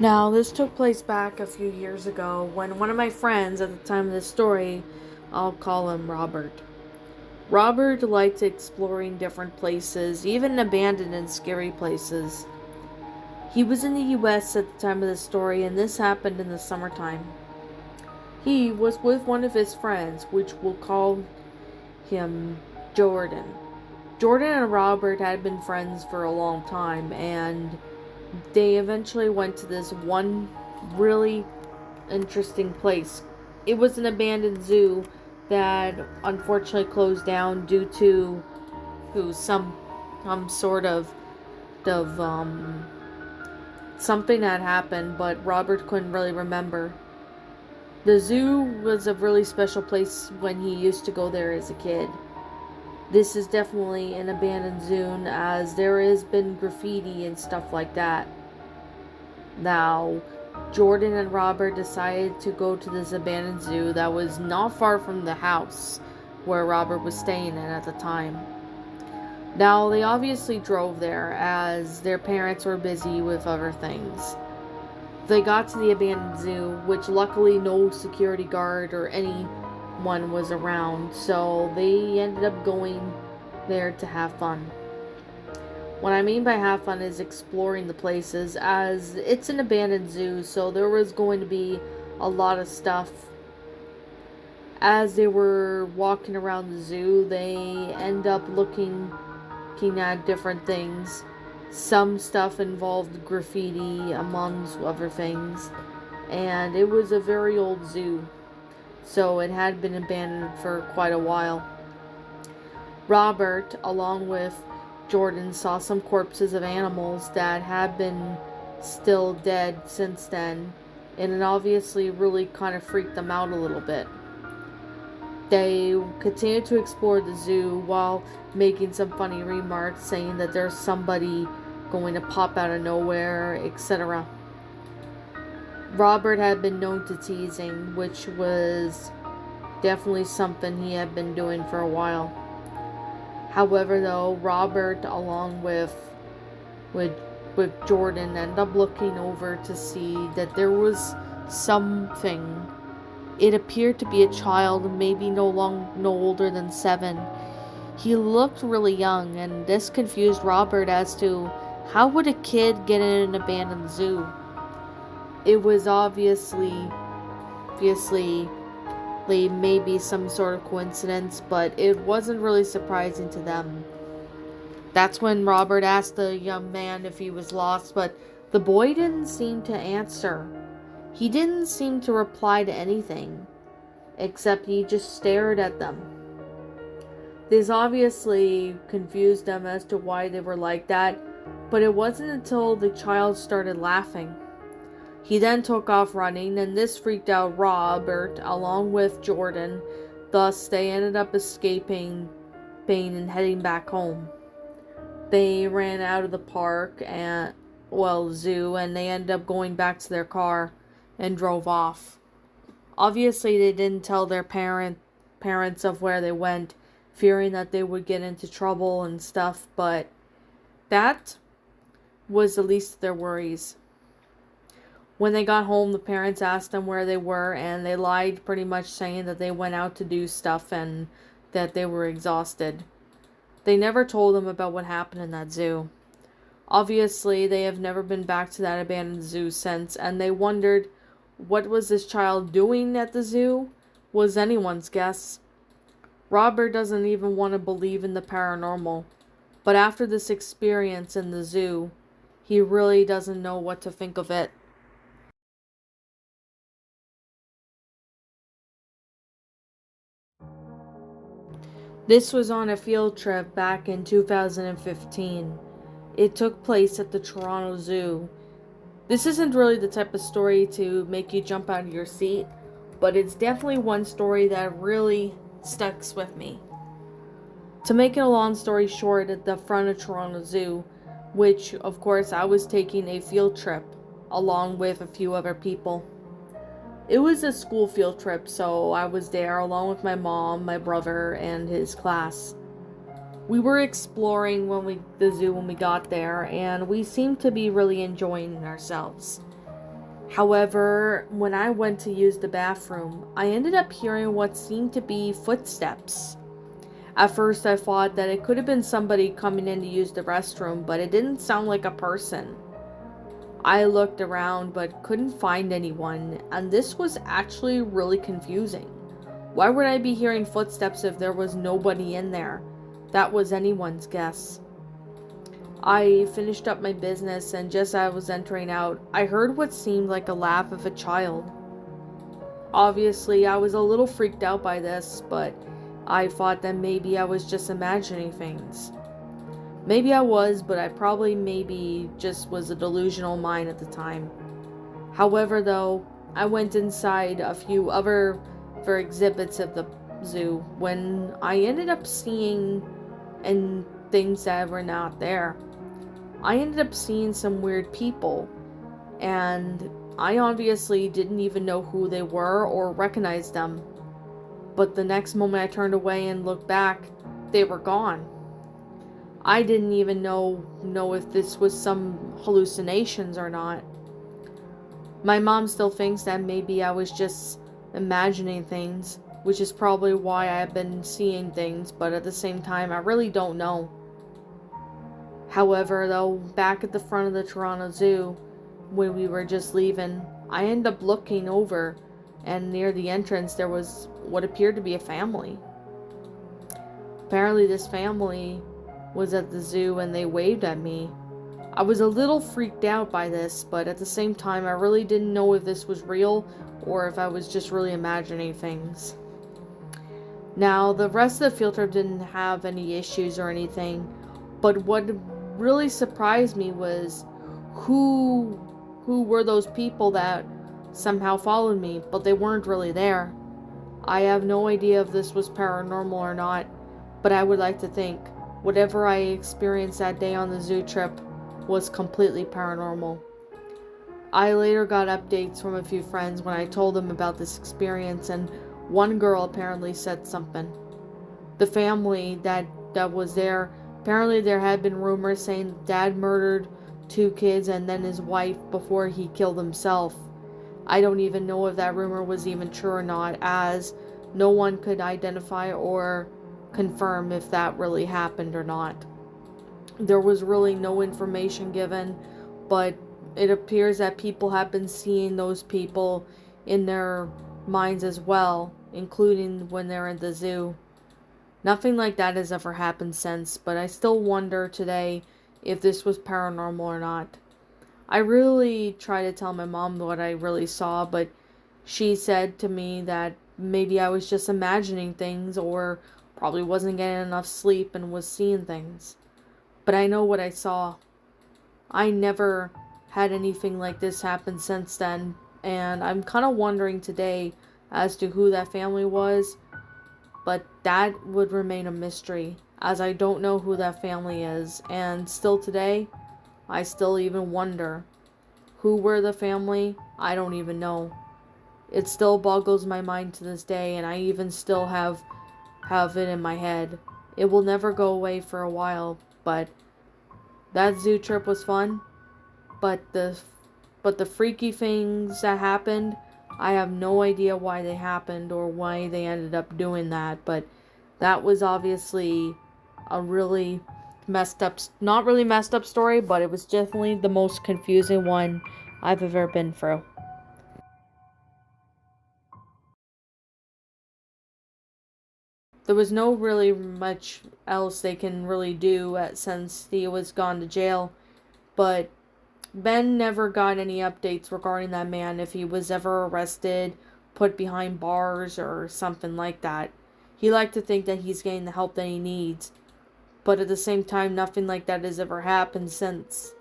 Now, this took place back a few years ago when one of my friends at the time of this story, I'll call him Robert. Robert liked exploring different places, even abandoned and scary places. He was in the US at the time of the story, and this happened in the summertime. He was with one of his friends, which we'll call him Jordan. Jordan and Robert had been friends for a long time, and they eventually went to this one really interesting place. It was an abandoned zoo that unfortunately closed down due to some sort of something that happened, but Robert couldn't really remember. The zoo was a really special place when he used to go there as a kid. This is definitely an abandoned zoo, as there has been graffiti and stuff like that. Now, Jordan and Robert decided to go to this abandoned zoo that was not far from the house where Robert was staying in at the time. Now, they obviously drove there as their parents were busy with other things. They got to the abandoned zoo, which luckily no security guard or anyone was around, so they ended up going there to have fun. What I mean by have fun is exploring the places, as it's an abandoned zoo, so there was going to be a lot of stuff. As they were walking around the zoo, they end up looking at different things. Some stuff involved graffiti, amongst other things, and it was a very old zoo, so it had been abandoned for quite a while. Robert, along with Jordan, saw some corpses of animals that had been still dead since then, and it obviously really kind of freaked them out a little bit. They continued to explore the zoo while making some funny remarks, saying that there's somebody going to pop out of nowhere, etc. Robert had been known to teasing, which was definitely something he had been doing for a while. However, though, Robert, along with with Jordan, ended up looking over to see that there was something. It appeared to be a child, maybe no older than 7. He looked really young, and this confused Robert as to how would a kid get in an abandoned zoo. It was obviously maybe some sort of coincidence, but it wasn't really surprising to them. That's when Robert asked the young man if he was lost, but the boy didn't seem to answer. He didn't seem to reply to anything, except he just stared at them. This obviously confused them as to why they were like that, but it wasn't until the child started laughing. He then took off running, and this freaked out Robert along with Jordan. Thus, they ended up escaping Bane and heading back home. They ran out of the park and, zoo, and they ended up going back to their car and drove off. Obviously, they didn't tell their parents of where they went, fearing that they would get into trouble and stuff, but that was the least of their worries. When they got home, the parents asked them where they were, and they lied, pretty much saying that they went out to do stuff and that they were exhausted. They never told them about what happened in that zoo. Obviously, they have never been back to that abandoned zoo since, and they wondered, what was this child doing at the zoo? Was anyone's guess. Robert doesn't even want to believe in the paranormal, but after this experience in the zoo, he really doesn't know what to think of it. This was on a field trip back in 2015. It took place at the Toronto Zoo. This isn't really the type of story to make you jump out of your seat, but it's definitely one story that really sticks with me. To make it a long story short, at the front of Toronto Zoo, which of course I was taking a field trip along with a few other people. It was a school field trip, so I was there along with my mom, my brother, and his class. We were exploring the zoo when we got there, and we seemed to be really enjoying ourselves. However, when I went to use the bathroom, I ended up hearing what seemed to be footsteps. At first, I thought that it could have been somebody coming in to use the restroom, but it didn't sound like a person. I looked around but couldn't find anyone, and this was actually really confusing. Why would I be hearing footsteps if there was nobody in there? That was anyone's guess. I finished up my business, and just as I was entering out, I heard what seemed like a laugh of a child. Obviously, I was a little freaked out by this, but I thought that maybe I was just imagining things. Maybe I was, but I probably maybe just was a delusional mind at the time. However, though, I went inside a few other for exhibits of the zoo when I ended up seeing and things that were not there. I ended up seeing some weird people, and I obviously didn't even know who they were or recognize them. But the next moment I turned away and looked back, they were gone. I didn't even know if this was some hallucinations or not. My mom still thinks that maybe I was just imagining things, which is probably why I've been seeing things, but at the same time, I really don't know. However, though, back at the front of the Toronto Zoo, when we were just leaving, I ended up looking over, and near the entrance there was what appeared to be a family. Apparently this family was at the zoo and they waved at me. I was a little freaked out by this, but at the same time I really didn't know if this was real or if I was just really imagining things. Now, the rest of the field trip didn't have any issues or anything, but what really surprised me was who were those people that somehow followed me, but they weren't really there. I have no idea if this was paranormal or not, but I would like to think whatever I experienced that day on the zoo trip was completely paranormal. I later got updates from a few friends when I told them about this experience, and one girl apparently said something. The family that was there, apparently there had been rumors saying dad murdered 2 kids and then his wife before he killed himself. I don't even know if that rumor was even true or not, as no one could identify or confirm if that really happened or not. There was really no information given, but it appears that people have been seeing those people in their minds as well, including when they're at the zoo. Nothing like that has ever happened since, but I still wonder today if this was paranormal or not. I really try to tell my mom what I really saw, but she said to me that maybe I was just imagining things or probably wasn't getting enough sleep and was seeing things. But I know what I saw. I never had anything like this happen since then, and I'm kind of wondering today as to who that family was, but that would remain a mystery, as I don't know who that family is, and still today, I still even wonder who were the family. I don't even know. It still boggles my mind to this day, and I even still have it in my head. It will never go away for a while, but that zoo trip was fun. But the freaky things that happened, I have no idea why they happened or why they ended up doing that, but that was obviously a really messed up, not really messed up story, but it was definitely the most confusing one I've ever been through. There was no really much else they can really do since he was gone to jail, but Ben never got any updates regarding that man, if he was ever arrested, put behind bars, or something like that. He liked to think that he's getting the help that he needs, but at the same time, nothing like that has ever happened since.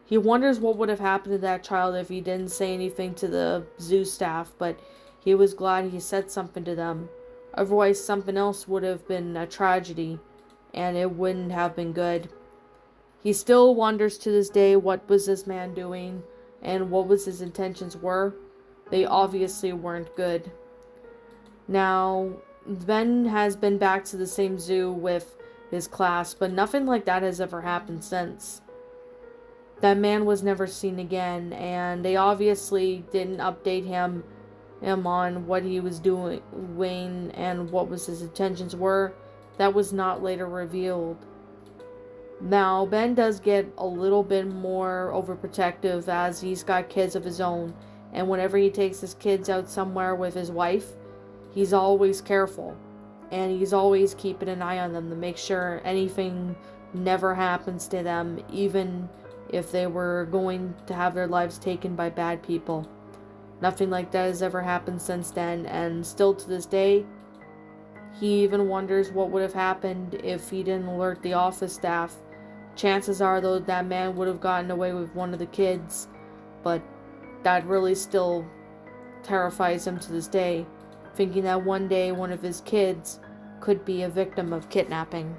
He wonders what would have happened to that child if he didn't say anything to the zoo staff, but he was glad he said something to them. Otherwise, something else would have been a tragedy, and it wouldn't have been good. He still wonders to this day what was this man doing and what was his intentions were. They obviously weren't good. Now, Ben has been back to the same zoo with his class, but nothing like that has ever happened since. That man was never seen again, and they obviously didn't update him on what he was doing and what was his intentions were. That was not later revealed. Now, Ben does get a little bit more overprotective as he's got kids of his own, and whenever he takes his kids out somewhere with his wife, he's always careful, and he's always keeping an eye on them to make sure anything never happens to them, even if they were going to have their lives taken by bad people. Nothing like that has ever happened since then, and still to this day, he even wonders what would have happened if he didn't alert the office staff. Chances are, though, that man would have gotten away with one of the kids, but that really still terrifies him to this day, thinking that one day one of his kids could be a victim of kidnapping.